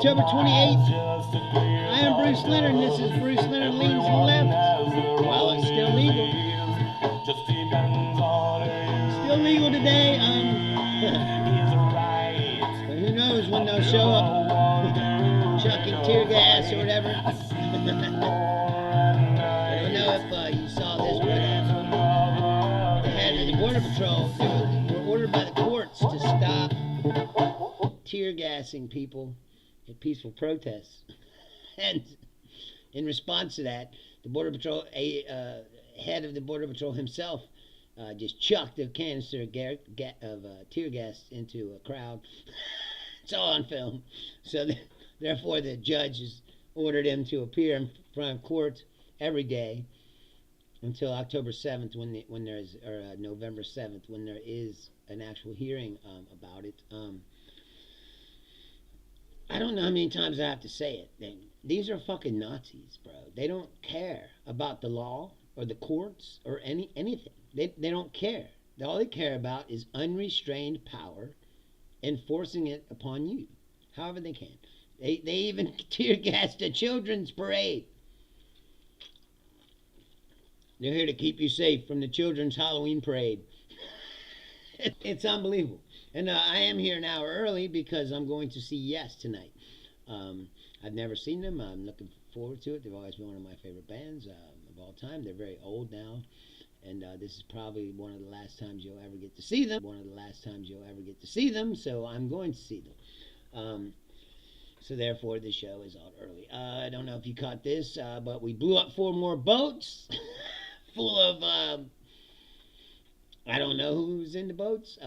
October 28th. I am Bruce Leonard, and this is Bruce Leonard Leans Left. While it's still legal. Still legal today. But who knows when they'll show up chucking tear gas or whatever. I don't know if you saw this, but the head of the Border Patrol, they were ordered by the courts to stop tear gassing people at peaceful protests. And in response to that, the Border Patrol, head of the Border Patrol himself, just chucked a canister of tear gas into a crowd. It's all on film. So therefore, the judge has ordered him to appear in front of court every day until October 7th, when there is, or November 7th, when there is an actual hearing about it. I don't know how many times I have to say it. These are fucking Nazis, bro. They don't care about the law or the courts or anything. They don't care. All they care about is unrestrained power, enforcing it upon you, however they can. They even tear gassed a children's parade. They're here to keep you safe from the children's Halloween parade. It's unbelievable. And I am here an hour early because I'm going to see Yes tonight. I've never seen them. I'm looking forward to it. They've always been one of my favorite bands of all time. They're very old now. And this is probably one of the last times you'll ever get to see them. So I'm going to see them. So therefore, the show is out early. I don't know if you caught this, but we blew up 4 more boats full of... I don't know who's in the boats.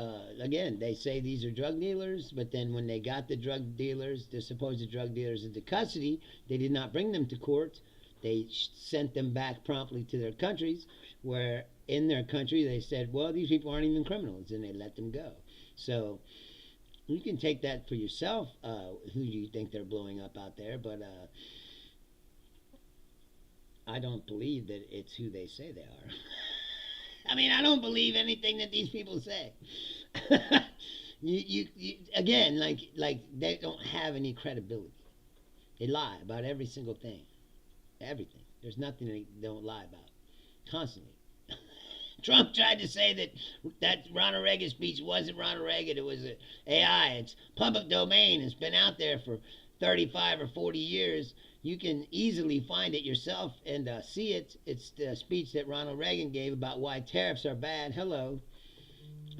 Again, they say these are drug dealers, but then when they got the drug dealers, the supposed drug dealers, into custody, they did not bring them to court. They sent them back promptly to their countries, where in their country they said, well, these people aren't even criminals, and they let them go. So you can take that for yourself, who you think they're blowing up out there, but I don't believe that it's who they say they are. I mean, I don't believe anything that these people say. you again, like they don't have any credibility. They lie about every single thing, everything. There's nothing they don't lie about, constantly. Trump tried to say that Ronald Reagan speech wasn't Ronald Reagan. It was an AI. It's public domain. It's been out there for 35 or 40 years. You can easily find it yourself and see it. It's the speech that Ronald Reagan gave about why tariffs are bad. Hello,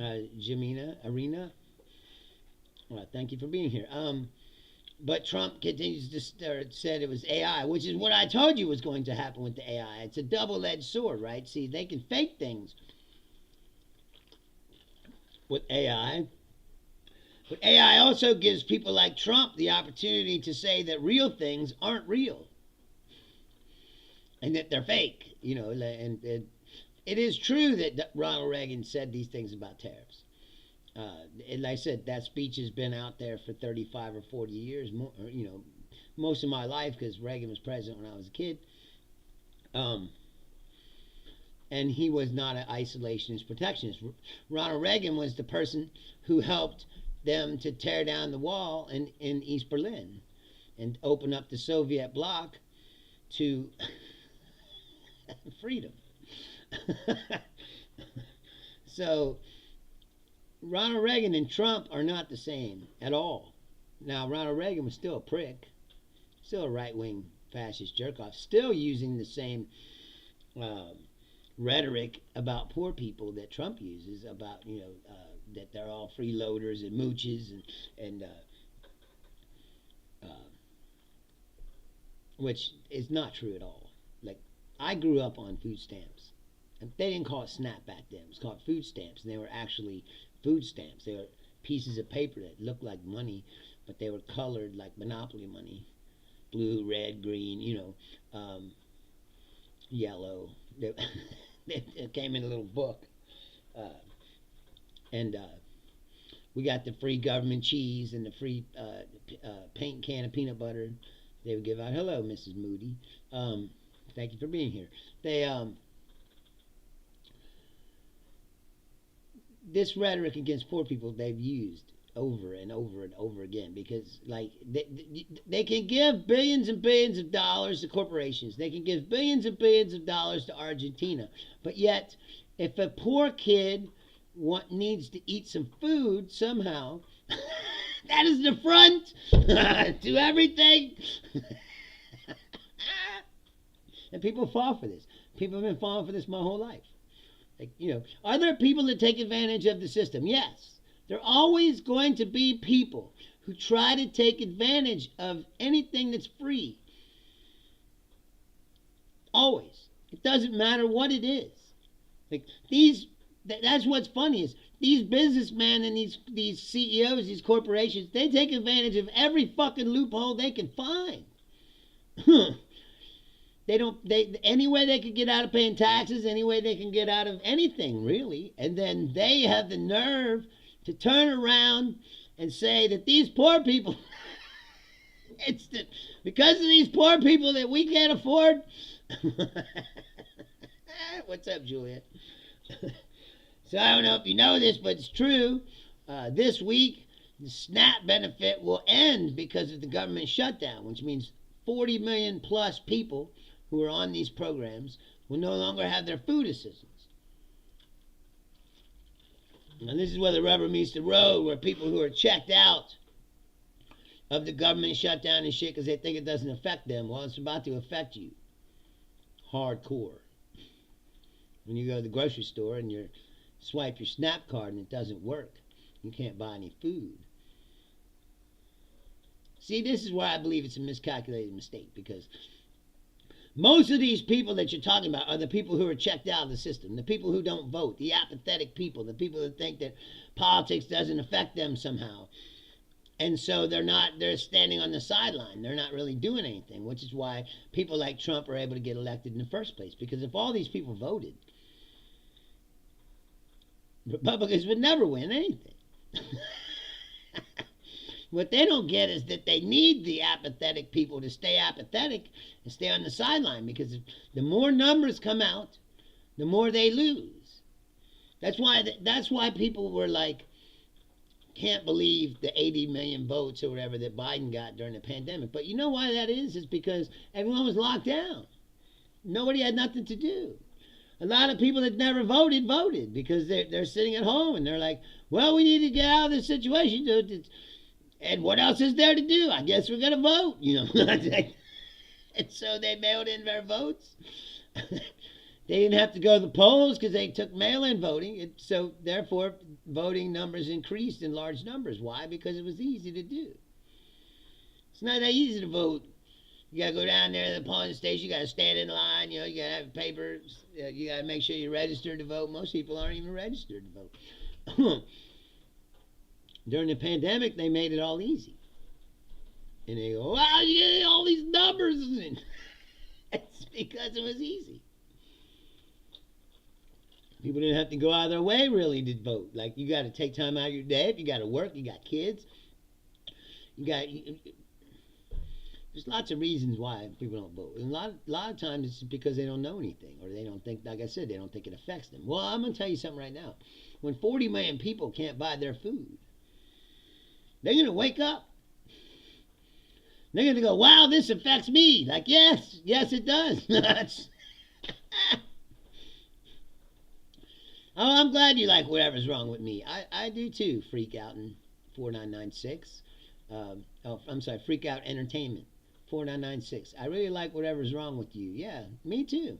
Arena. Well, thank you for being here. But Trump continues to said it was AI, which is what I told you was going to happen with the AI. It's a double-edged sword, right? See, they can fake things with AI. But AI also gives people like Trump the opportunity to say that real things aren't real and that they're fake, and it is true that Ronald Reagan said these things about tariffs. And like I said, that speech has been out there for 35 or 40 years, most of my life, because Reagan was president when I was a kid. And he was not an isolationist protectionist. Ronald Reagan was the person who helped them to tear down the wall in East Berlin and open up the Soviet bloc to freedom. So Ronald Reagan and Trump are not the same at all. Now, Ronald Reagan was still a prick, still a right-wing fascist jerk-off, still using the same rhetoric about poor people that Trump uses, about, that they're all freeloaders and mooches and which is not true at all. Like, I grew up on food stamps. And they didn't call it SNAP back then. It was called food stamps, and they were actually food stamps. They were pieces of paper that looked like money, but they were colored like Monopoly money. Blue, red, green, yellow. It came in a little book. And we got the free government cheese and the free paint can of peanut butter they would give out. Hello, Mrs. Moody. Thank you for being here. This rhetoric against poor people they've used over and over and over again, because like they can give billions and billions of dollars to corporations. They can give billions and billions of dollars to Argentina. But yet, if a poor kid needs to eat some food somehow, that is the front to everything. And people fall for this. People have been falling for this my whole life. Like, are there people that take advantage of the system? Yes. There are always going to be people who try to take advantage of anything that's free. Always. It doesn't matter what it is. Like that's what's funny is these businessmen and these CEOs, these corporations, they take advantage of every fucking loophole they can find. Any way they can get out of paying taxes, any way they can get out of anything, really. And then they have the nerve to turn around and say that these poor people, because of these poor people that we can't afford. What's up, Juliet? So I don't know if you know this, but it's true. This week, the SNAP benefit will end because of the government shutdown, which means 40 million plus people who are on these programs will no longer have their food assistance. And this is where the rubber meets the road, where people who are checked out of the government shutdown and shit because they think it doesn't affect them, well, it's about to affect you. Hardcore. When you go to the grocery store and you swipe your SNAP card and it doesn't work, you can't buy any food. See, this is why I believe it's a miscalculated mistake, because most of these people that you're talking about are the people who are checked out of the system, the people who don't vote, the apathetic people, the people that think that politics doesn't affect them somehow. And so they're standing on the sideline. They're not really doing anything, which is why people like Trump are able to get elected in the first place. Because if all these people voted, Republicans would never win anything. What they don't get is that they need the apathetic people to stay apathetic and stay on the sideline, because the more numbers come out, the more they lose. That's why people were like, can't believe the 80 million votes or whatever that Biden got during the pandemic. But you know why that is? It's because everyone was locked down. Nobody had nothing to do. A lot of people that never voted because they're sitting at home and they're like, well, we need to get out of this situation. And what else is there to do? I guess we're going to vote, And so they mailed in their votes. They didn't have to go to the polls because they took mail-in voting. So therefore, voting numbers increased in large numbers. Why? Because it was easy to do. It's not that easy to vote. You got to go down there to the polling station. You got to stand in line. You got to have papers. You got to make sure you're registered to vote. Most people aren't even registered to vote. During the pandemic, they made it all easy. And they go, wow, you get all these numbers. It's because it was easy. People didn't have to go out of their way, really, to vote. Like, you got to take time out of your day. If you got to work, you got kids. There's lots of reasons why people don't vote. And a lot of times it's because they don't know anything, or they don't think, like I said, they don't think it affects them. Well, I'm going to tell you something right now. When 40 million people can't buy their food, they're going to wake up. They're going to go, wow, this affects me. Like, yes, it does. Oh, I'm glad you like Whatever's Wrong with Me. I do too, Freak Out in 4996. I'm sorry, Freak Out Entertainment, 4996. I really like Whatever's Wrong with You. Yeah, me too.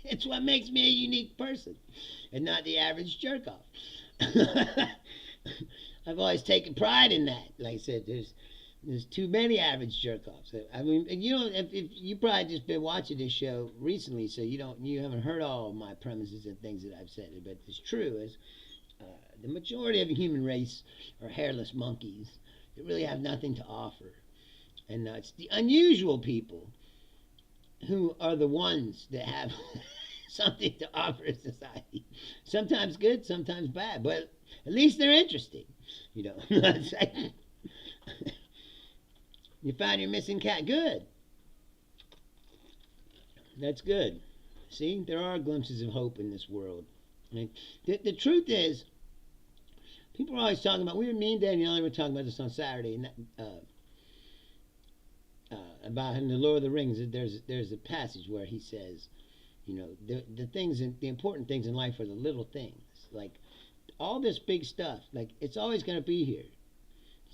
It's what makes me a unique person and not the average jerk-off. I've always taken pride in that. Like I said, there's too many average jerk-offs. I mean, if you probably just been watching this show recently, so you haven't heard all of my premises and things that I've said. But it's true, is the majority of the human race are hairless monkeys that really have nothing to offer, and it's the unusual people who are the ones that have something to offer society. Sometimes good, sometimes bad, but at least they're interesting. You found your missing cat. Good. That's good. See, there are glimpses of hope in this world. I mean, the truth is, People are always talking about. Me and Danielle were talking about this on Saturday, and about in the Lord of the Rings. There's a passage where he says, you know, the things, the important things in life are the little things. Like all this big stuff, like it's always going to be here.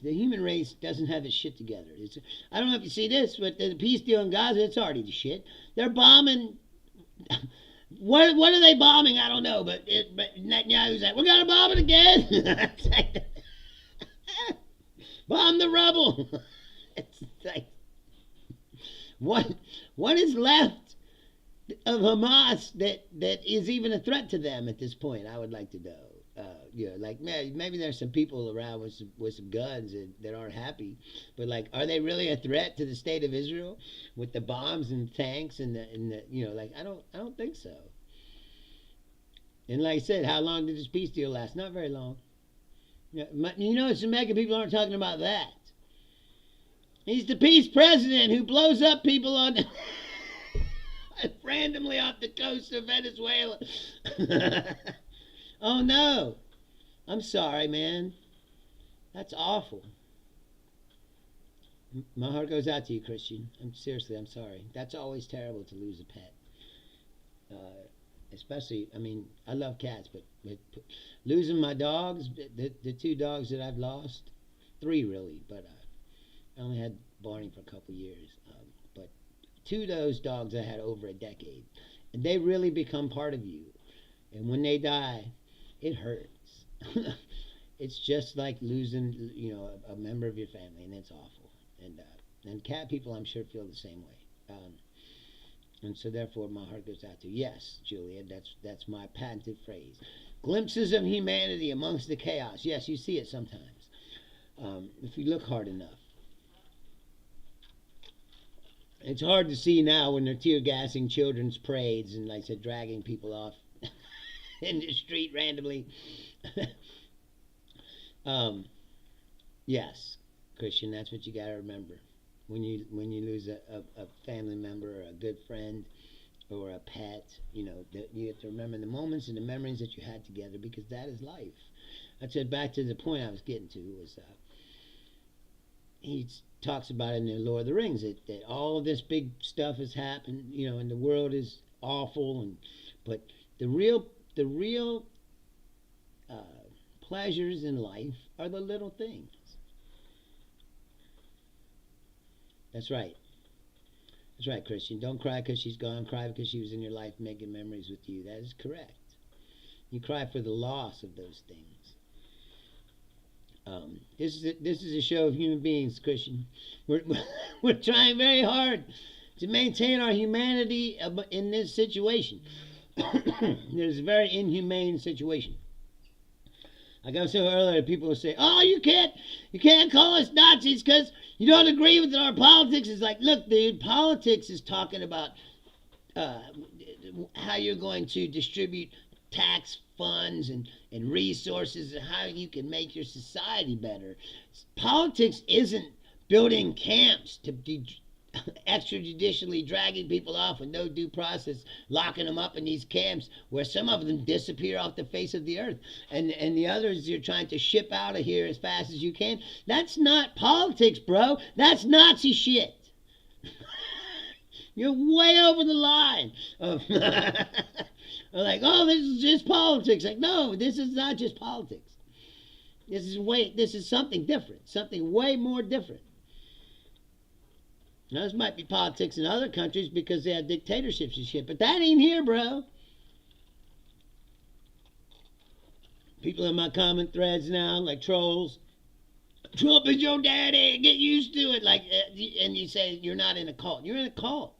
The human race doesn't have its shit together. I don't know if you see this, but the peace deal in Gaza, it's already the shit. They're bombing. What are they bombing? I don't know, but Netanyahu's like, we're gonna bomb it again. Bomb the rubble. It's like, what is left of Hamas that is even a threat to them at this point? I would like to know. Like maybe there's some people around with some guns that aren't happy, but like, are they really a threat to the state of Israel with the bombs and tanks and the like I don't think so. And like I said, how long did this peace deal last? Not very long. Some American people aren't talking about that. He's the peace president who blows up people on randomly off the coast of Venezuela. Oh no. I'm sorry, man. That's awful. My heart goes out to you, Christian. I'm sorry. That's always terrible to lose a pet. Especially, I mean, I love cats, but losing my dogs, the two dogs that I've lost, 3 really, but I only had Barney for a couple years. But 2 of those dogs I had over a decade. And they really become part of you. And when they die, it hurts. It's just like losing, a member of your family, and it's awful. And cat people, I'm sure, feel the same way. And so, therefore, my heart goes out to you. Yes, Julia, that's my patented phrase. Glimpses of humanity amongst the chaos. Yes, you see it sometimes, if you look hard enough. It's hard to see now when they're tear gassing children's parades and, like I said, dragging people off in the street randomly. Yes, Christian, that's what you got to remember when you lose a family member or a good friend or a pet. You have to remember the moments and the memories that you had together, because that is life. I said back to the point I was getting to was he talks about in the Lord of the Rings that all this big stuff has happened, and the world is awful, but the real pleasures in life are the little things. That's right. That's right, Christian. Don't cry because she's gone. Cry because she was in your life making memories with you. That is correct. You cry for the loss of those things. This is a show of human beings, Christian. We're trying very hard to maintain our humanity in this situation. There's a very inhumane situation. Like I was saying earlier, people will say, "Oh, you can't call us Nazis because you don't agree with our politics." It's like, look, dude, politics is talking about how you're going to distribute tax funds and resources and how you can make your society better. Politics isn't building camps to extrajudicially dragging people off with no due process, locking them up in these camps where some of them disappear off the face of the earth, and the others you're trying to ship out of here as fast as you can. That's not politics, bro. That's Nazi shit. You're way over the line of like, oh, this is just politics. Like, no, this is not just politics. This is something different, something way more different. Now, this might be politics in other countries because they have dictatorships and shit, but that ain't here, bro. People in my comment threads now, like trolls, Trump is your daddy, get used to it. Like, and you say you're not in a cult. You're in a cult.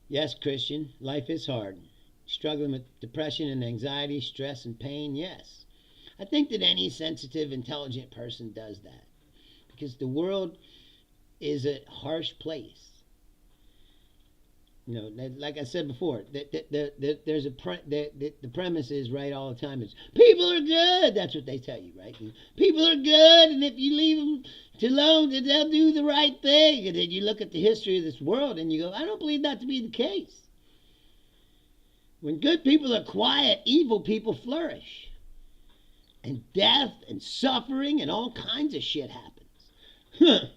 Yes, Christian, life is hard. Struggling with depression and anxiety, stress and pain, yes. I think that any sensitive, intelligent person does that. Because the world is a harsh place. Like I said before, there's the premise is right all the time. It's people are good. That's what they tell you, right? And people are good, and if you leave them alone, they'll do the right thing. And then you look at the history of this world, and you go, I don't believe that to be the case. When good people are quiet, evil people flourish. and death and suffering and all kinds of shit happens.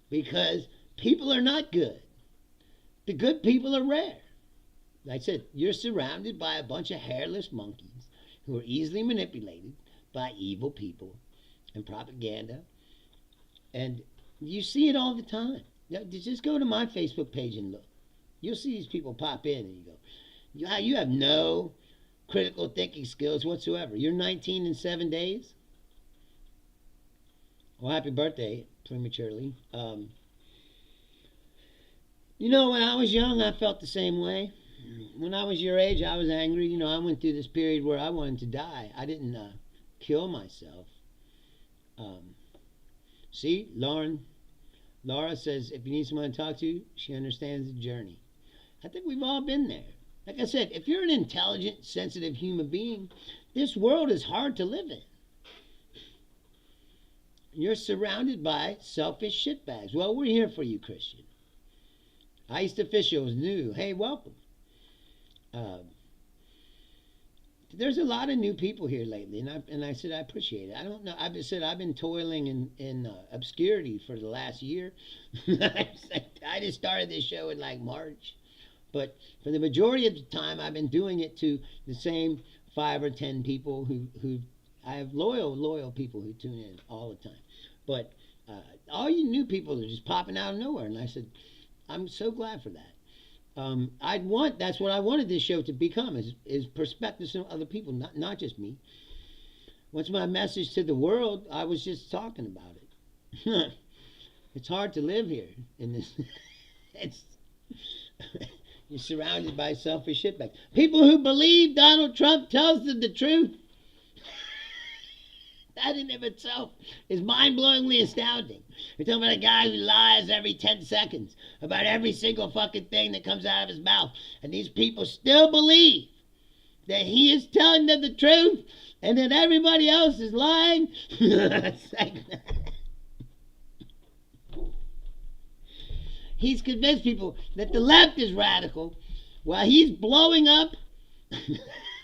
Because people are not good. The good people are rare. Like I said, you're surrounded by a bunch of hairless monkeys who are easily manipulated by evil people and propaganda. And you see it all the time. Just go to my Facebook page and look. You'll see these people pop in and you go, you have no critical thinking skills whatsoever. You're 19 in 7 days. Well, happy birthday, prematurely. You know, when I was young, I felt the same way. When I was your age, I was angry. You know, I went through this period where I wanted to die. I didn't kill myself. See, Laura says, if you need someone to talk to, she understands the journey. I think we've all been there. Like I said, if you're an intelligent, sensitive human being, this world is hard to live in. You're surrounded by selfish shitbags. Well, we're here for you, Christian. Iced officials new. Hey, welcome. There's a lot of new people here lately, and I said I appreciate it. I don't know. I've been toiling in obscurity for the last year. I just started this show in like March, but for the majority of the time, I've been doing it to the same 5 or 10 people who I have loyal people who tune in all the time. But all you new people are just popping out of nowhere, and I said I'm so glad for that. That's what I wanted this show to become, is perspectives from other people, not just me. What's my message to the world? I was just talking about it. It's hard to live here in this. You're surrounded by selfish shitbags. People who believe Donald Trump tells them the truth. That in of itself is mind-blowingly astounding. You're talking about a guy who lies every 10 seconds about every single fucking thing that comes out of his mouth. And these people still believe that he is telling them the truth and that everybody else is lying. He's convinced people that the left is radical while he's blowing up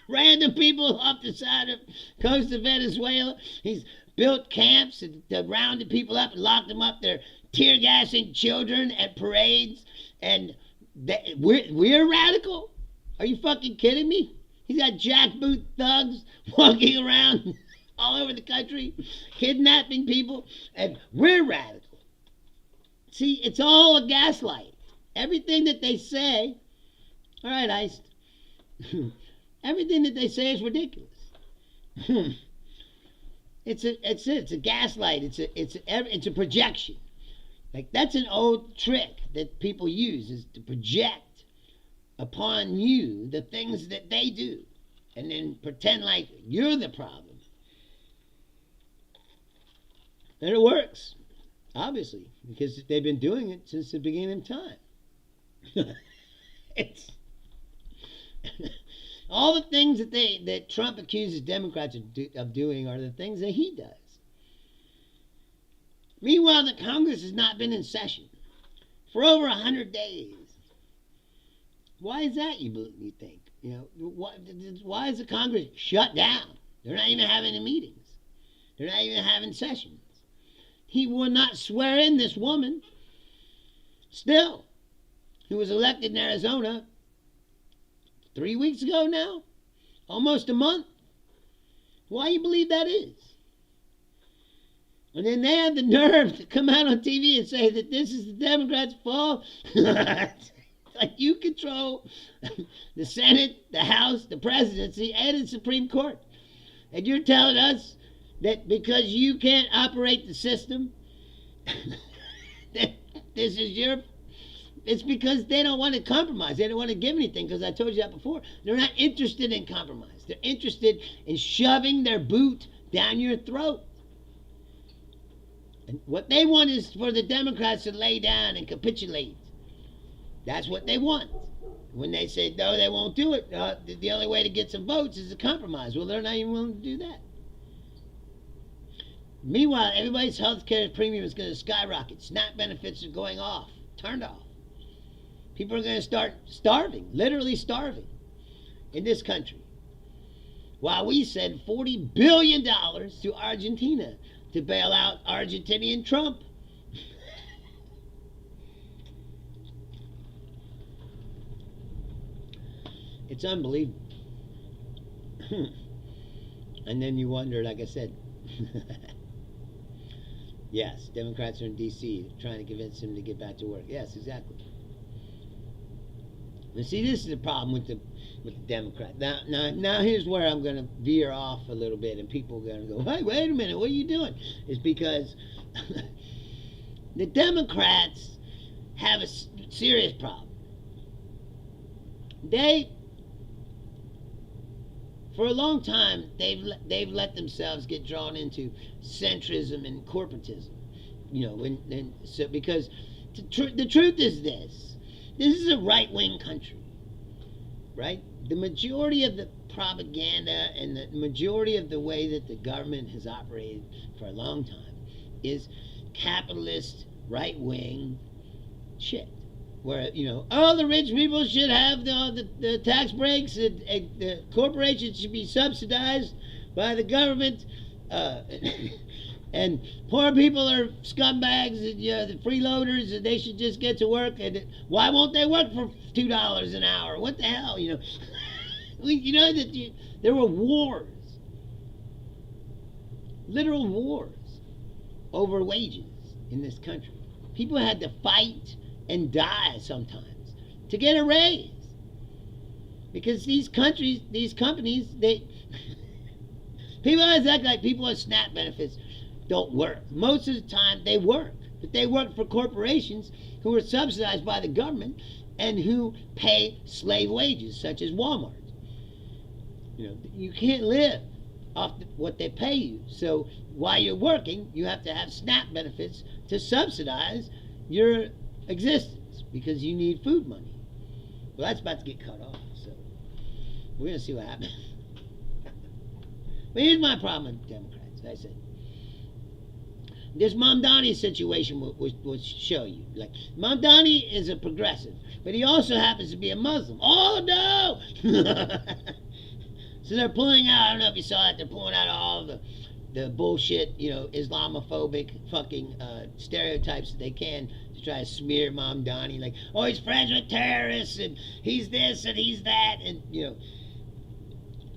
random people off the side of coast of Venezuela. He's built camps to round the people up and lock them up. They're tear gassing children at parades, and we're radical? Are you fucking kidding me? He's got jackboot thugs walking around all over the country, kidnapping people, and we're radical. See, it's all a gaslight. Everything that they say, all right, Ice. Everything that they say is ridiculous. It's a gaslight. It's a projection. Like, that's an old trick that people use, is to project upon you the things that they do, and then pretend like you're the problem. And it works, obviously, because they've been doing it since the beginning of time. It's all the things that Trump accuses Democrats of doing are the things that he does. Meanwhile, the Congress has not been in session for over 100 days. Why is that, you think? You know, why is the Congress shut down? They're not even having any meetings. They're not even having sessions. He will not swear in this woman, still, who was elected in Arizona 3 weeks ago now? Almost a month? Why do you believe that is? And then they have the nerve to come out on TV and say that this is the Democrats' fault. Like, you control the Senate, the House, the presidency, and the Supreme Court. And you're telling us that because you can't operate the system, that this is your... It's because they don't want to compromise. They don't want to give anything, because I told you that before. They're not interested in compromise. They're interested in shoving their boot down your throat. And what they want is for the Democrats to lay down and capitulate. That's what they want. When they say, no, they won't do it, the only way to get some votes is to compromise. Well, they're not even willing to do that. Meanwhile, everybody's health care premium is going to skyrocket. SNAP benefits are going off, turned off. People are going to start starving, literally starving, in this country. while we send $40 billion to Argentina to bail out Argentinian Trump. It's unbelievable. And then you wonder, like I said, yes, Democrats are in D.C. trying to convince him to get back to work. Yes, exactly. And see, this is the problem with the Democrat. Now, here's where I'm going to veer off a little bit, and people are going to go, "Hey, wait a minute, what are you doing?" It's because the Democrats have a serious problem. For a long time, they've let themselves get drawn into centrism and corporatism, because the truth is this is a right-wing country, right? The majority of the propaganda and the majority of the way that the government has operated for a long time is capitalist right-wing shit. Where, the rich people should have the tax breaks, and the corporations should be subsidized by the government, and poor people are scumbags, and the freeloaders, and they should just get to work. And why won't they work for $2 an hour? What the hell, there were wars, literal wars, over wages in this country. People had to fight and die sometimes to get a raise, because these companies, people always act like people with SNAP benefits don't work. Most of the time they work, but they work for corporations who are subsidized by the government and who pay slave wages, such as Walmart. You can't live off what they pay you, so while you're working, you have to have SNAP benefits to subsidize your existence, because you need food money. Well, that's about to get cut off, so we're going to see what happens. But here's my problem with Democrats. I said, this Mamdani situation will show you. Like, Mamdani is a progressive, but he also happens to be a Muslim. Oh, no! So they're pulling out, I don't know if you saw it, they're pulling out all the bullshit, Islamophobic fucking stereotypes that they can to try to smear Mamdani, like, oh, he's friends with terrorists, and he's this, and he's that, and,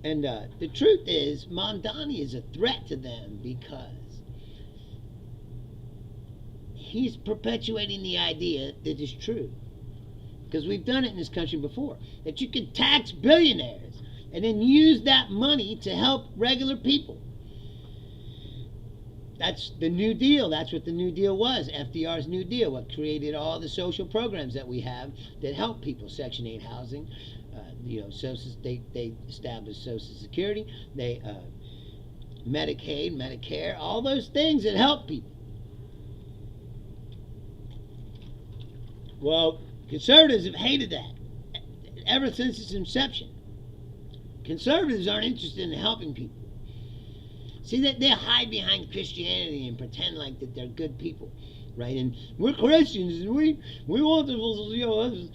and the truth is, Mamdani is a threat to them because he's perpetuating the idea that is true. Because we've done it in this country before, that you can tax billionaires and then use that money to help regular people. That's the New Deal. That's what the New Deal was. FDR's New Deal, what created all the social programs that we have that help people. Section 8 housing, they established Social Security, they Medicaid, Medicare, all those things that help people. Well, conservatives have hated that ever since its inception. Conservatives aren't interested in helping people. See, that they hide behind Christianity and pretend like that they're good people, right? And we're Christians, and we want to,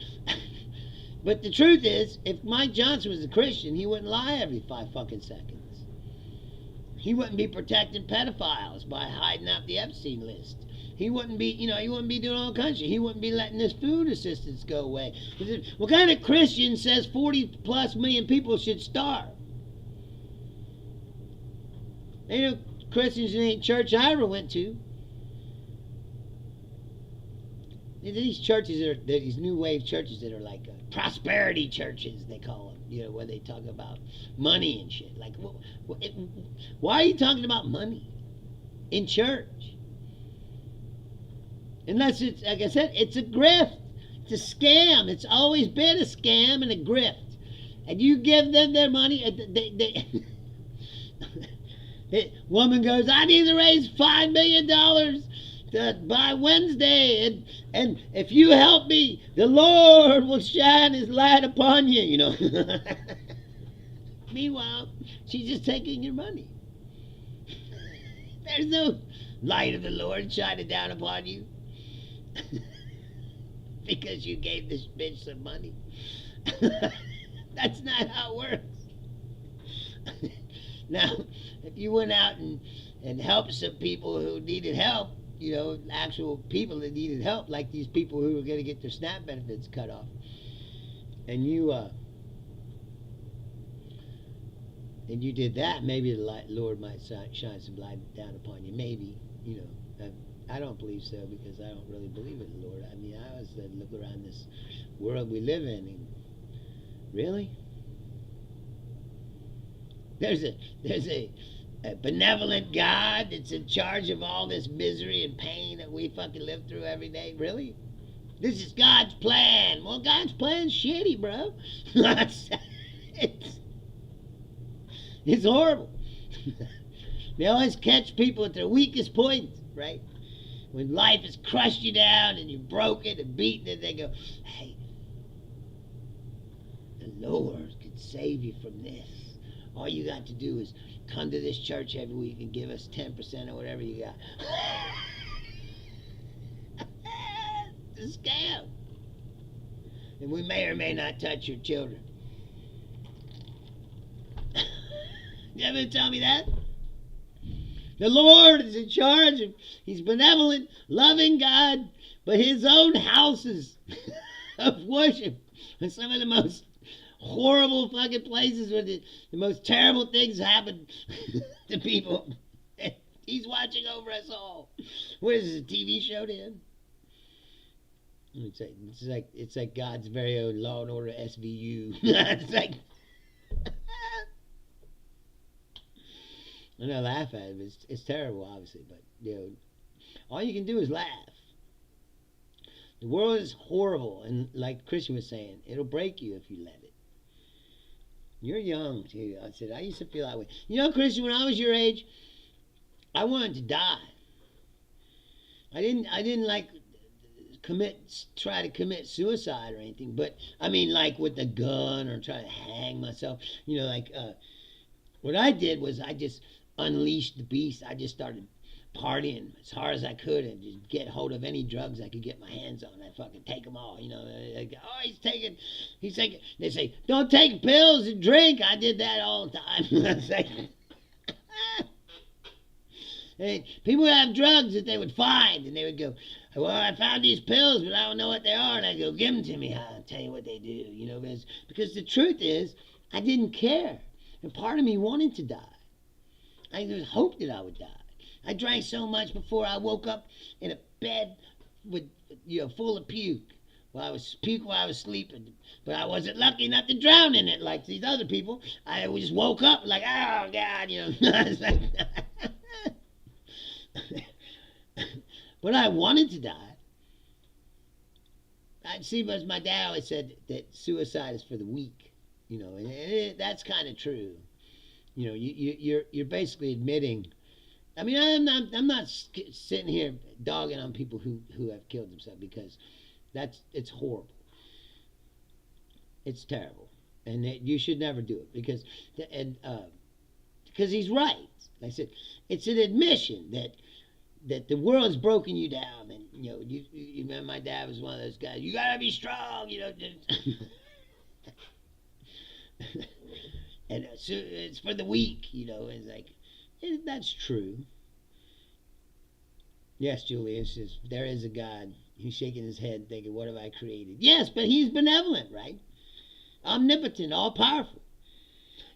But the truth is, if Mike Johnson was a Christian, he wouldn't lie every 5 fucking seconds. He wouldn't be protecting pedophiles by hiding out the Epstein list. He wouldn't be, he wouldn't be doing all kinds of shit. He wouldn't be letting this food assistance go away. What kind of Christian says 40 plus million people should starve? Ain't no Christians in any church I ever went to. These churches are these new wave churches that are like prosperity churches, they call them. Where they talk about money and shit. Like, why are you talking about money in church? Unless it's, like I said, it's a grift. It's a scam. It's always been a scam and a grift. And you give them their money, the woman goes, I need to raise $5 million by Wednesday, and if you help me, the Lord will shine His light upon you, Meanwhile, she's just taking your money. There's no light of the Lord shining down upon you because you gave this bitch some money. That's not how it works. Now, if you went out and helped some people who needed help, actual people that needed help, like these people who were going to get their SNAP benefits cut off, and you did that, maybe the Lord might shine some light down upon you. Maybe, I don't believe so, because I don't really believe in the Lord. I mean, I always look around this world we live in, and really, there's a benevolent God that's in charge of all this misery and pain that we fucking live through every day. Really? This is God's plan. Well, God's plan's shitty, bro. It's horrible. They always catch people at their weakest points, right? When life has crushed you down and you're broken and beaten, and they go, hey, the Lord could save you from this. All you got to do is come to this church every week and give us 10% or whatever you got. It's a scam. And we may or may not touch your children. You ever tell me that? The Lord is in charge. He's benevolent, loving God, but his own houses of worship are some of the most horrible fucking places where the most terrible things happen to people. He's watching over us all. What is this, a TV show then? It's like God's very own Law and Order SVU. It's like, I know, laugh at it. It's terrible, obviously, but all you can do is laugh. The world is horrible, and like Christian was saying, it'll break you if you let it. You're young too. I used to feel that way. Christian, when I was your age, I wanted to die. I didn't like try to commit suicide or anything, but I mean, like with a gun or try to hang myself. What I did was I just unleashed the beast. I just started partying as hard as I could and just get hold of any drugs I could get my hands on. I'd fucking take them all. He's taking. They say, don't take pills and drink. I did that all the time. And people would have drugs that they would find, and they would go, well, I found these pills, but I don't know what they are. And I'd go, give them to me. I'll tell you what they do. Because the truth is, I didn't care. And part of me wanted to die. I just hoped that I would die. I drank so much before I woke up in a bed with full of puke. While I was sleeping. But I wasn't lucky enough to drown in it like these other people. I just woke up like, oh God, It's like, but I wanted to die. But my dad always said that suicide is for the weak. And that's kind of true. You're basically admitting. I mean, I'm not sitting here dogging on people who have killed themselves, because it's horrible. It's terrible, and you should never do it, because he's right. Like I said, it's an admission that the world's broken you down, and you remember my dad was one of those guys. You gotta be strong, and so it's for the weak, It's like, that's true. Yes, Julian says there is a God. He's shaking his head, thinking, "What have I created?" Yes, but he's benevolent, right? Omnipotent, all powerful.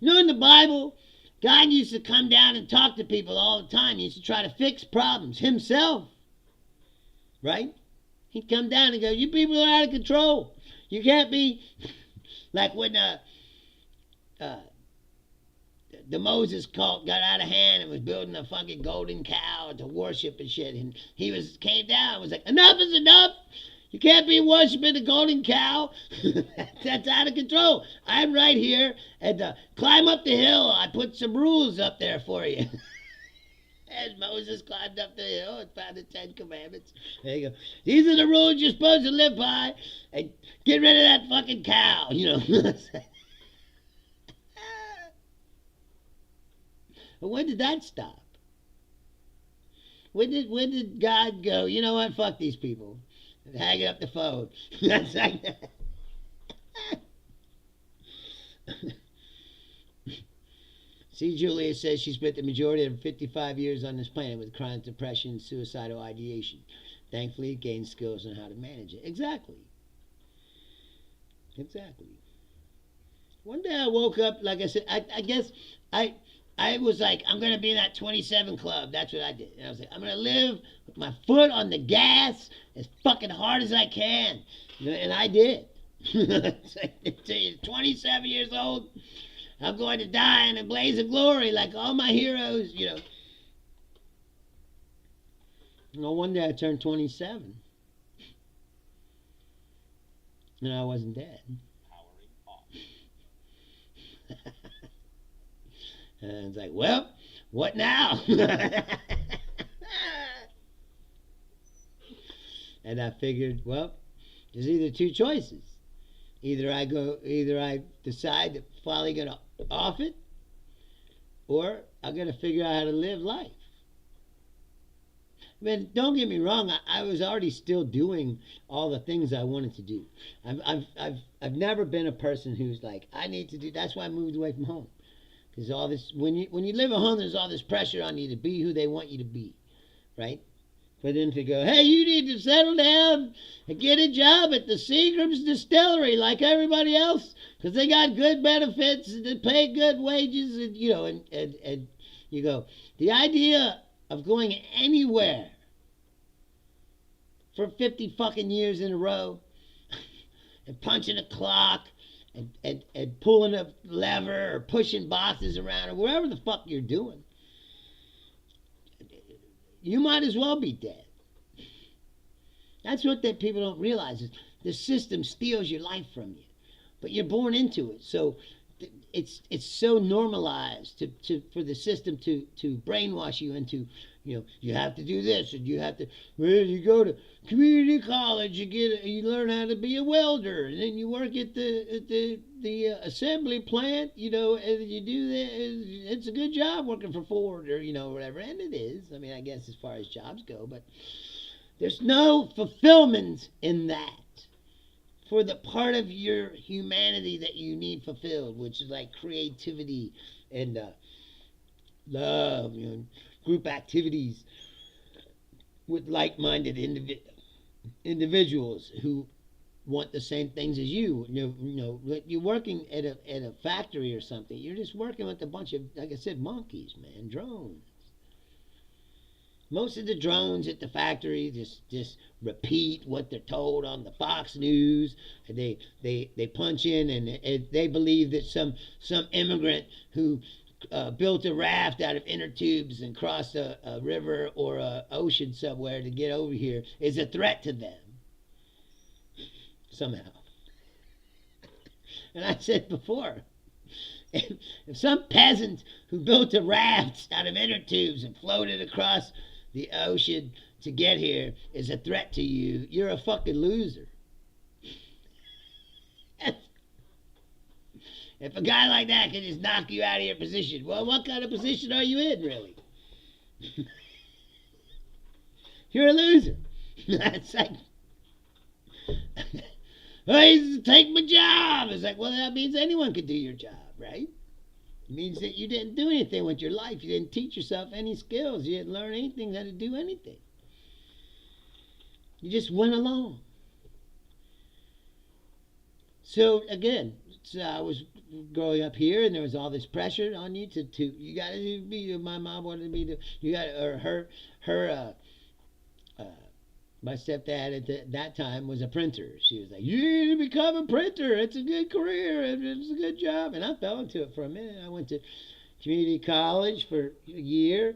In the Bible, God used to come down and talk to people all the time. He used to try to fix problems himself, right? He'd come down and go, "You people are out of control. You can't be like when the Moses cult got out of hand and was building a fucking golden cow to worship and shit. And he came down and was like, enough is enough. You can't be worshiping the golden cow. That's out of control. I'm right here. And climb up the hill. I put some rules up there for you." As Moses climbed up the hill and found the 10 Commandments. There you go. These are the rules you're supposed to live by. And get rid of that fucking cow. But when did that stop? When did God go, you know what, fuck these people, and hang up the phone? That's like See, Julia says she spent the majority of 55 years on this planet with chronic depression and suicidal ideation. Thankfully, it gained skills on how to manage it. Exactly. Exactly. One day I woke up, like I said, I guess I was like, I'm going to be in that 27 club. That's what I did. And I was like, I'm going to live with my foot on the gas as fucking hard as I can. And I did. It's like, 27 years old, I'm going to die in a blaze of glory like all my heroes, No wonder I turned 27. And I wasn't dead. Powering off. And it's like, well, what now? And I figured, well, there's either two choices. Either I decide to finally get off it, or I got to figure out how to live life. But don't get me wrong, I was already still doing all the things I wanted to do. I've never been a person who's like, I need to do. That's why I moved away from home. Because all this, when you live at home, there's all this pressure on you to be who they want you to be, right? For them to go, hey, you need to settle down and get a job at the Seagram's Distillery like everybody else, because they got good benefits and they pay good wages, and and you go, the idea of going anywhere for 50 fucking years in a row and punching a clock and pulling a lever or pushing boxes around or wherever the fuck you're doing, you might as well be dead. That's what that people don't realize is the system steals your life from you, but you're born into it. So it's so normalized for the system to brainwash you into, you have to do this and you have to. Well, you go to community college, you learn how to be a welder, and then you work at the assembly plant, and you do that. It's a good job working for Ford or whatever, and it is. I mean, I guess as far as jobs go, but there's no fulfillment in that for the part of your humanity that you need fulfilled, which is like creativity and love, group activities with like-minded individuals who want the same things as you. You're working at a factory or something. You're just working with a bunch of, like I said, monkeys, man, drones. Most of the drones at the factory just repeat what they're told on the Fox News. They punch in and they believe that some immigrant who built a raft out of inner tubes and crossed a river or a ocean somewhere to get over here is a threat to them somehow. And I said before, if some peasant who built a raft out of inner tubes and floated across the ocean to get here is a threat to you, you're a fucking loser. If a guy like that can just knock you out of your position, well, what kind of position are you in, really? You're a loser. It's like, oh, he's take my job. It's like, well, that means anyone could do your job, right? It means that you didn't do anything with your life. You didn't teach yourself any skills. You didn't learn anything how to do anything. You just went along. So again, I was growing up here, and there was all this pressure on you to you got to be. My mom wanted me to. You got or her. My stepdad at that time was a printer. She was like, you need to become a printer. It's a good career. It's a good job. And I fell into it for a minute. I went to community college for a year,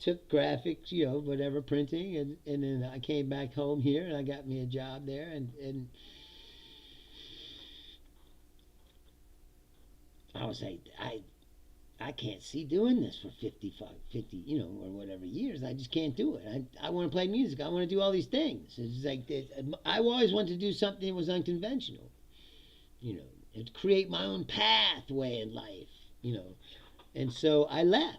took graphics, whatever, printing. And then I came back home here, and I got me a job there. And I was like, I can't see doing this for 50, or whatever years. I just can't do it. I want to play music. I want to do all these things. It's like I always wanted to do something that was unconventional, and create my own pathway in life, And so I left.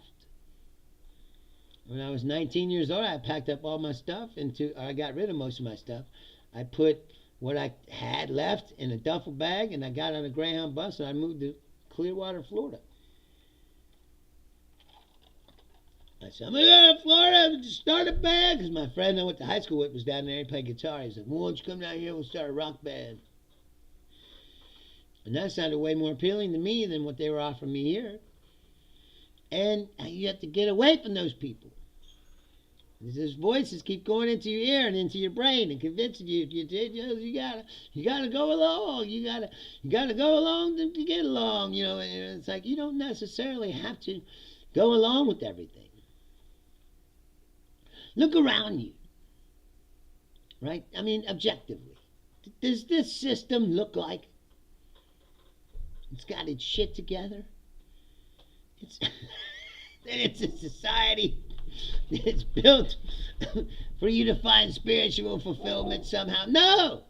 When I was 19 years old, I packed up all my stuff I got rid of most of my stuff. I put what I had left in a duffel bag, and I got on a Greyhound bus, and I moved to Clearwater, Florida. I said, I'm going to go to Florida to start a band. Because my friend I went to high school with was down there. He played guitar. He said, well, why don't you come down here and we'll start a rock band. And that sounded way more appealing to me than what they were offering me here. And you have to get away from those people. Those voices keep going into your ear and into your brain and convincing you you gotta go along. You gotta go along to get along. You know, and it's like you don't necessarily have to go along with everything. Look around you, right? I mean, objectively, does this system look like it's got its shit together? It's a society that's built for you to find spiritual fulfillment somehow. No!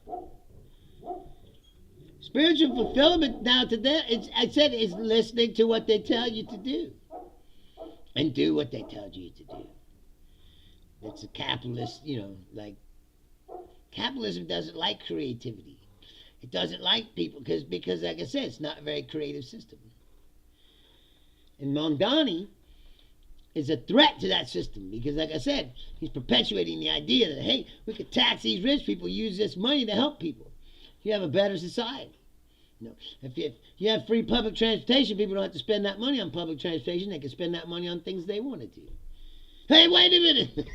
Spiritual fulfillment now to them, I said, is listening to what they tell you to do. And do what they tell you to do. It's a capitalist, like, capitalism doesn't like creativity. It doesn't like people because like I said, it's not a very creative system. And Mondani is a threat to that system because, like I said, he's perpetuating the idea that, hey, we could tax these rich people, use this money to help people. You have a better society. If you have free public transportation, people don't have to spend that money on public transportation. They can spend that money on things they want to do. Hey, wait a minute.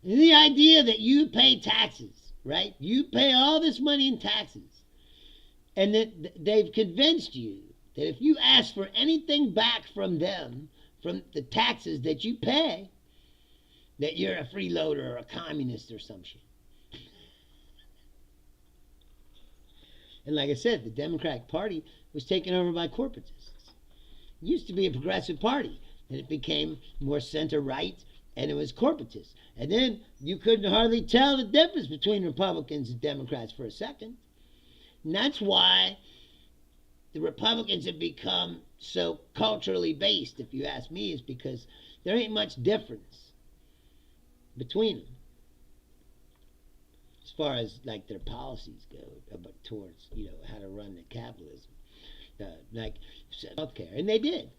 The idea that you pay taxes, right? You pay all this money in taxes. And that they've convinced you that if you ask for anything back from them, from the taxes that you pay, that you're a freeloader or a communist or some shit. And like I said, the Democratic Party was taken over by corporatists. It used to be a progressive party, and it became more center-right, and it was corporatist. And then you couldn't hardly tell the difference between Republicans and Democrats for a second. And that's why the Republicans have become so culturally based, if you ask me, is because there ain't much difference between them as far as like their policies go towards how to run the capitalism, like healthcare, and they did.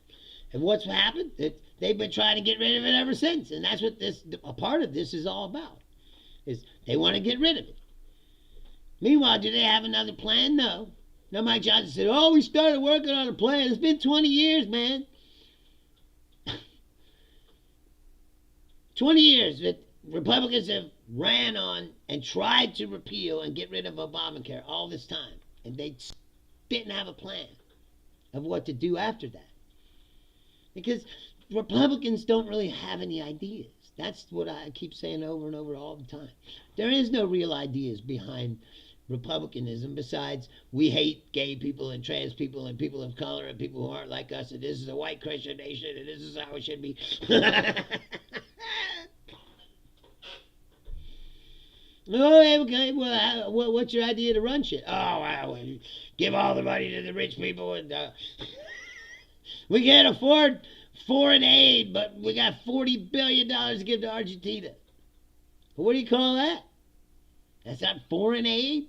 And what's happened? They've been trying to get rid of it ever since, and that's what a part of this is all about. Is they want to get rid of it. Meanwhile, do they have another plan? No. Now Mike Johnson said, oh, we started working on a plan. It's been 20 years, man. 20 years that Republicans have ran on and tried to repeal and get rid of Obamacare all this time. And they didn't have a plan of what to do after that. Because Republicans don't really have any ideas. That's what I keep saying over and over all the time. There is no real ideas behind Republicanism besides we hate gay people and trans people and people of color and people who aren't like us, and this is a white Christian nation and this is how it should be. Oh, okay, well, what's your idea to run shit? Oh, well, give all the money to the rich people and we can't afford foreign aid, but we got $40 billion to give to Argentina. What do you call that? That's not foreign aid?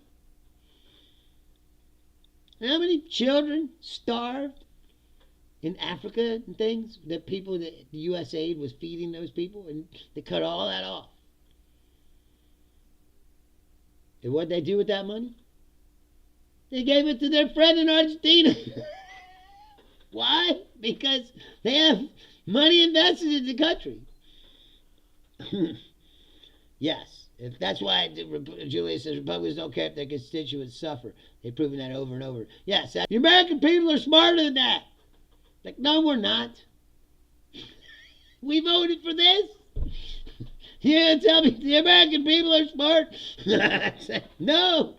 How many children starved in Africa and things that the U.S. aid was feeding those people, and they cut all that off. And what'd they do with that money? They gave it to their friend in Argentina. Why? Because they have money invested in the country. Yes. If that's why Julia says Republicans don't care if their constituents suffer. They've proven that over and over. Yes, the American people are smarter than that. Like, no, we're not. We voted for this. You gonna tell me the American people are smart? No.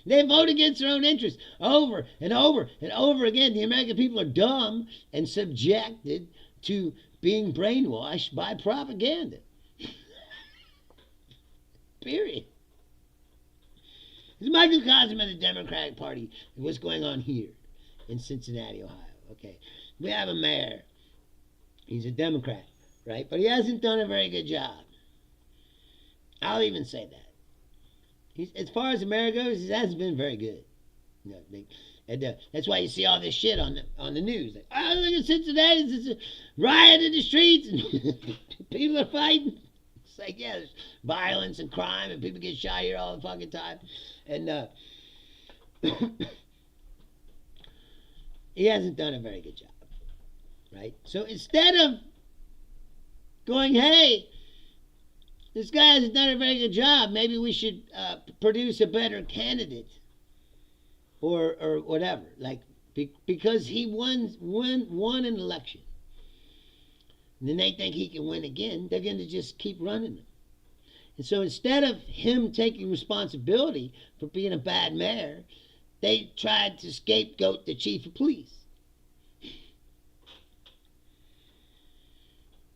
They vote against their own interests over and over and over again. The American people are dumb and subjected to being brainwashed by propaganda. Period. It's a microcosm of the Democratic Party and what's going on here in Cincinnati, Ohio. Okay, we have a mayor. He's a Democrat, right? But he hasn't done a very good job. I'll even say that. As far as the mayor goes, he hasn't been very good. And that's why you see all this shit on the news. Like, oh, look at Cincinnati, it's a riot in the streets, and people are fighting. It's like, yeah, there's violence and crime, and people get shot here all the fucking time. And he hasn't done a very good job, right? So instead of going, hey, this guy hasn't done a very good job, maybe we should produce a better candidate, or whatever, like, because he won an election, and then they think he can win again, they're going to just keep running him. And so instead of him taking responsibility for being a bad mayor, they tried to scapegoat the chief of police.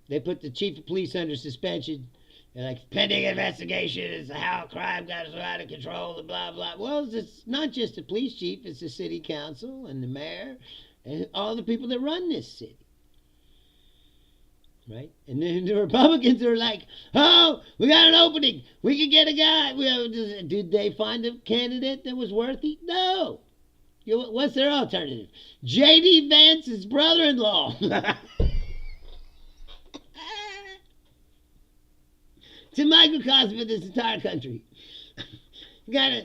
They put the chief of police under suspension. They're like, pending investigation is how crime got so out of control, and blah, blah. Well, it's not just the police chief, it's the city council and the mayor and all the people that run this city. Right? And then the Republicans are like, oh, we got an opening. We can get a guy. Did they find a candidate that was worthy? No. What's their alternative? J.D. Vance's brother-in-law. It's a microcosm of this entire country. You got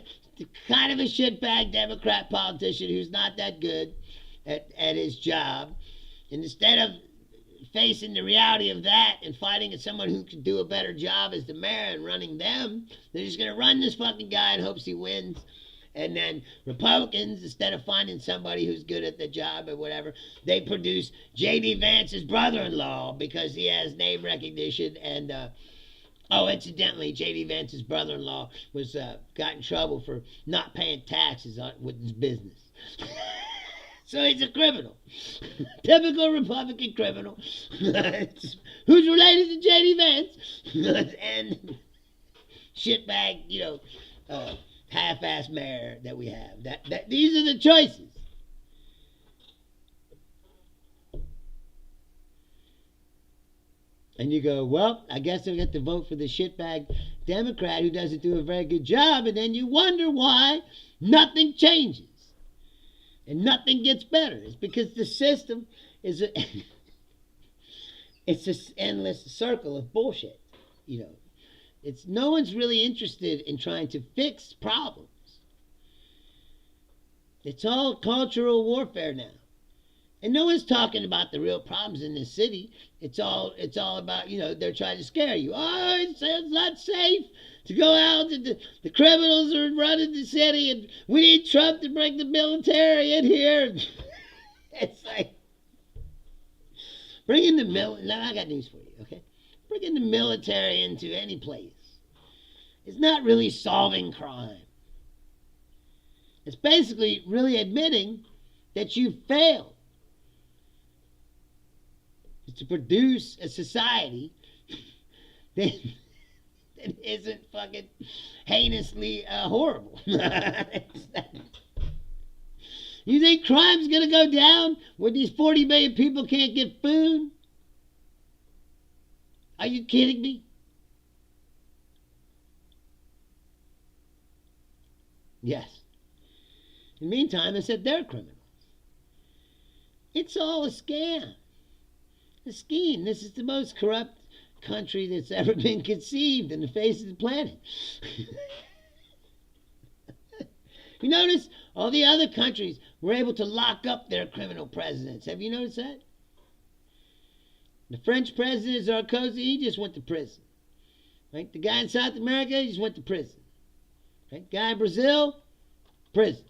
kind of a shitbag Democrat politician who's not that good at his job. And instead of facing the reality of that and fighting at someone who could do a better job as the mayor and running them, they're just going to run this fucking guy in hopes he wins. And then Republicans, instead of finding somebody who's good at the job or whatever, they produce J.D. Vance's brother-in-law because he has name recognition. And incidentally, J.D. Vance's brother-in-law was got in trouble for not paying taxes with his business. So he's a criminal. Typical Republican criminal. Who's related to J.D. Vance. And shitbag, half-ass mayor that we have. These are the choices. And you go, well, I guess I'll get to vote for the shitbag Democrat who doesn't do a very good job, and then you wonder why nothing changes and nothing gets better. It's because the system is it's this endless circle of bullshit. It's no one's really interested in trying to fix problems. It's all cultural warfare now. And no one's talking about the real problems in this city. It's all about, they're trying to scare you. Oh, it's not safe to go out. The criminals are running the city, and we need Trump to bring the military in here. It's like, bringing the military. Now, I got news for you, okay? Bringing the military into any place is not really solving crime. It's basically really admitting that you failed. To produce a society that isn't fucking heinously horrible. You think crime's gonna go down when these 40 million people can't get food? Are you kidding me? Yes. In the meantime, I said they're criminals. It's all a scam. A scheme. This is the most corrupt country that's ever been conceived in the face of the planet. You notice all the other countries were able to lock up their criminal presidents. Have you noticed that? The French president, Sarkozy, he just went to prison. Right? The guy in South America, he just went to prison. Right? Guy in Brazil, prison.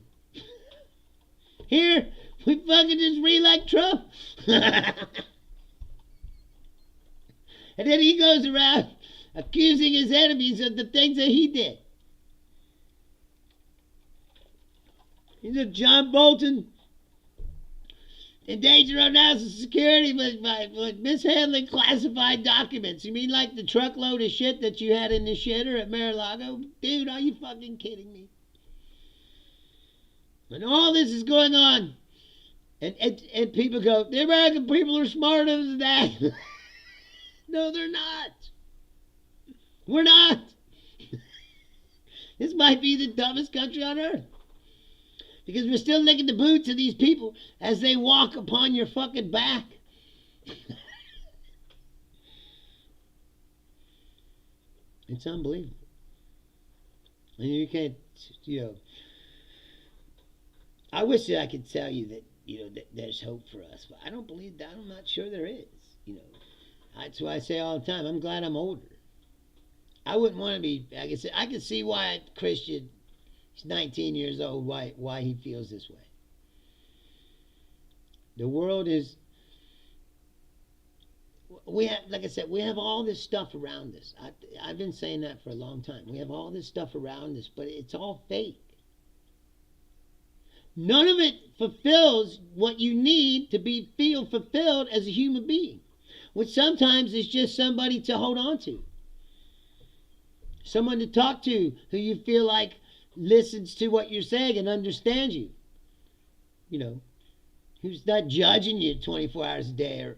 Here, we fucking just re-elect Trump. And then he goes around accusing his enemies of the things that he did. He said John Bolton endangered our national security by mishandling classified documents. You mean like the truckload of shit that you had in the shitter at Mar-a-Lago? Dude, are you fucking kidding me? And all this is going on. And people go, the American people are smarter than that. No, they're not. We're not. This might be the dumbest country on earth. Because we're still licking the boots of these people as they walk upon your fucking back. It's unbelievable. And you can't, I wish that I could tell you that, that there's hope for us, but I don't believe that. I'm not sure there is, That's why I say all the time, I'm glad I'm older. I wouldn't want to be, like I said, I can see why a Christian, he's 19 years old, why he feels this way. The world is, we have, like I said, we have all this stuff around us. I've been saying that for a long time. We have all this stuff around us, but it's all fake. None of it fulfills what you need to feel fulfilled as a human being, which sometimes is just somebody to hold on to. Someone to talk to who you feel like listens to what you're saying and understands you. Who's not judging you 24 hours a day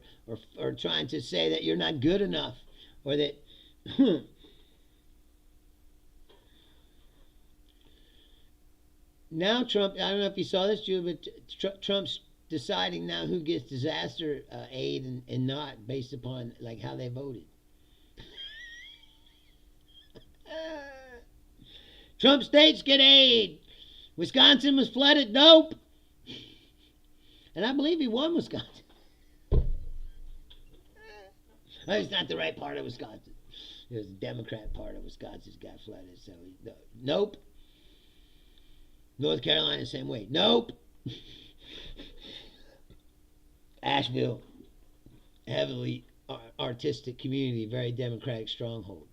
or trying to say that you're not good enough or that... Now Trump, I don't know if you saw this, Drew, but Trump's deciding now who gets disaster aid and not based upon like how they voted. Trump states get aid. Wisconsin was flooded. Nope. And I believe he won Wisconsin. It's not the right part of Wisconsin. It was the Democrat part of Wisconsin got flooded. So, nope. North Carolina, same way. Nope. Asheville, heavily artistic community, very Democratic stronghold.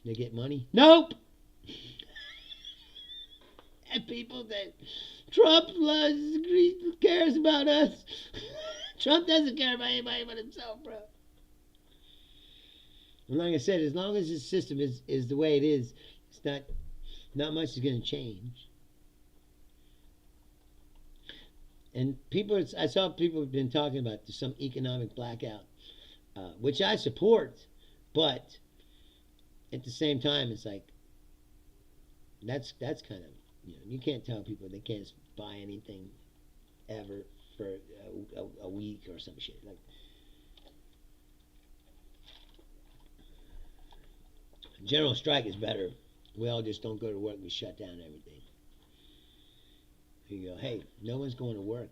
They get money? Nope. And people that Trump cares about us. Trump doesn't care about anybody but himself, bro. And like I said, as long as his system is the way it is, it's not much is going to change. And I saw people have been talking about some economic blackout, which I support, but at the same time, it's like that's kind of, you can't tell people they can't buy anything ever for a week or some shit. Like, general strike is better. We all just don't go to work. We shut down everything. You go, hey, no one's going to work.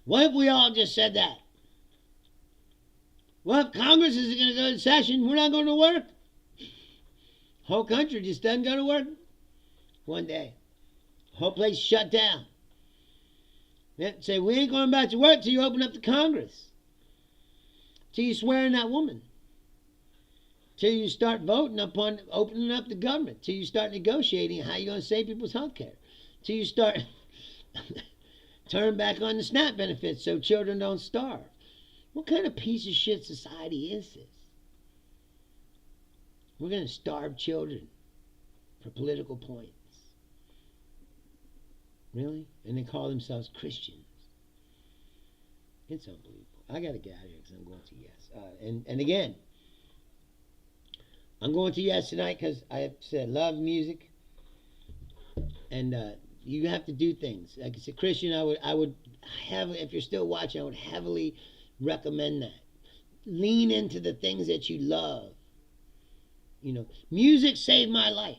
What if we all just said that? Well, if Congress isn't going to go to session, we're not going to work. Whole country just doesn't go to work. One day. Whole place shut down. Say, we ain't going back to work till you open up the Congress. Till you swear in that woman. Till you start voting upon opening up the government. Till you start negotiating how you're going to save people's health care. Till you start turn back on the SNAP benefits so children don't starve. What kind of piece of shit society is this? We're going to starve children for political points. Really? And they call themselves Christians. It's unbelievable. I got to get out of here because I'm going to Yes. And again, I'm going to Yes tonight because I said love music, and you have to do things. Like I said, Christian, I would have, if you're still watching, I would heavily recommend that. Lean into the things that you love. Music saved my life.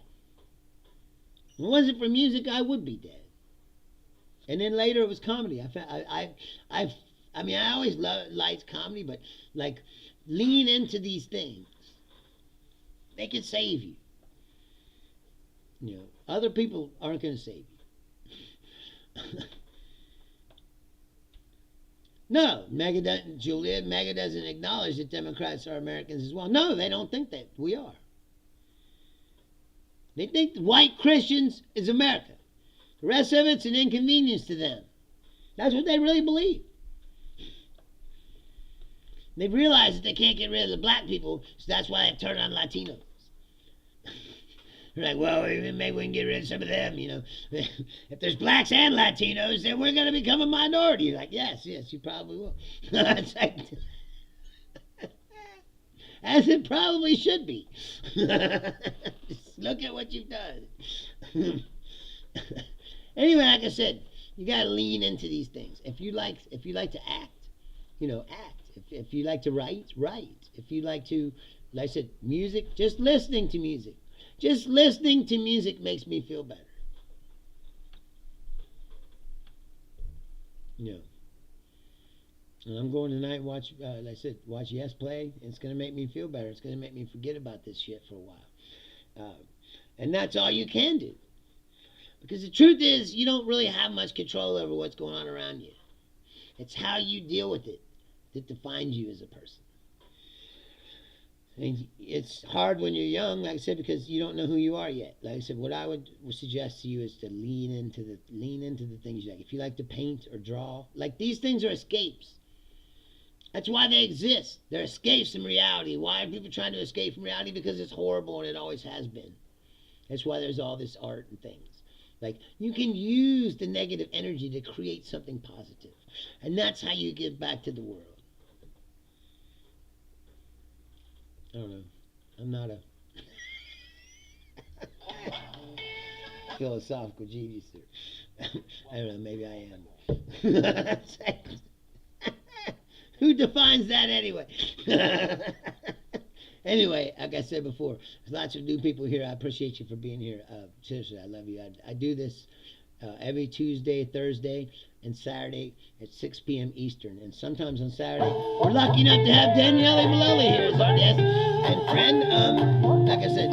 If it wasn't for music, I would be dead. And then later it was comedy. I always liked comedy, but like lean into these things. They can save you. Other people aren't going to save you. No, Juliet, Mega doesn't acknowledge that Democrats are Americans as well. No, they don't think that we are. They think white Christians is America. The rest of it's an inconvenience to them. That's what they really believe. They've realized that they can't get rid of the black people, so that's why they turn on Latinos. They're like, well, maybe we can get rid of some of them, If there's blacks and Latinos, then we're going to become a minority. You're like, yes, you probably will. It's like, as it probably should be. Just look at what you've done. Anyway, like I said, you gotta lean into these things. If you like to act, act. If you like to write, write. If you like to, like I said, music, just listening to music. Just listening to music makes me feel better. And I'm going tonight and watch, like I said, watch Yes play. It's going to make me feel better. It's going to make me forget about this shit for a while. And that's all you can do. Because the truth is, you don't really have much control over what's going on around you. It's how you deal with it that defines you as a person. And it's hard when you're young, like I said, because you don't know who you are yet. Like I said, what I would suggest to you is to lean into the things you like. If you like to paint or draw, like these things are escapes. That's why they exist. They're escapes from reality. Why are people trying to escape from reality? Because it's horrible and it always has been. That's why there's all this art and things. Like, you can use the negative energy to create something positive. And that's how you give back to the world. I don't know. I'm not a philosophical genius. I don't know. Maybe I am. Who defines that anyway? Anyway, like I said before, there's lots of new people here. I appreciate you for being here. Seriously, I love you. I do this every Tuesday, Thursday, and Saturday at 6 p.m. Eastern. And sometimes on Saturday, we're lucky enough to have Daniele Maloli here as our guest and friend. Like I said,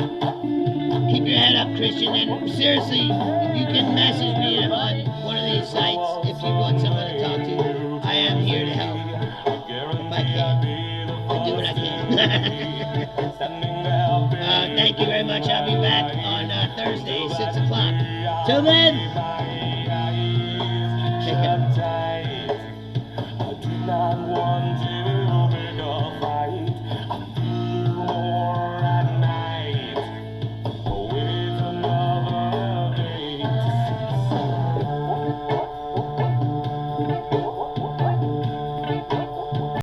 keep your head up, Christian. And seriously, you can message me on one of these sites if you want someone to talk to. I am here to help. If I can. I do what I can. Thank you very much. I'll be back on Thursday, 6 o'clock. Till then, take care.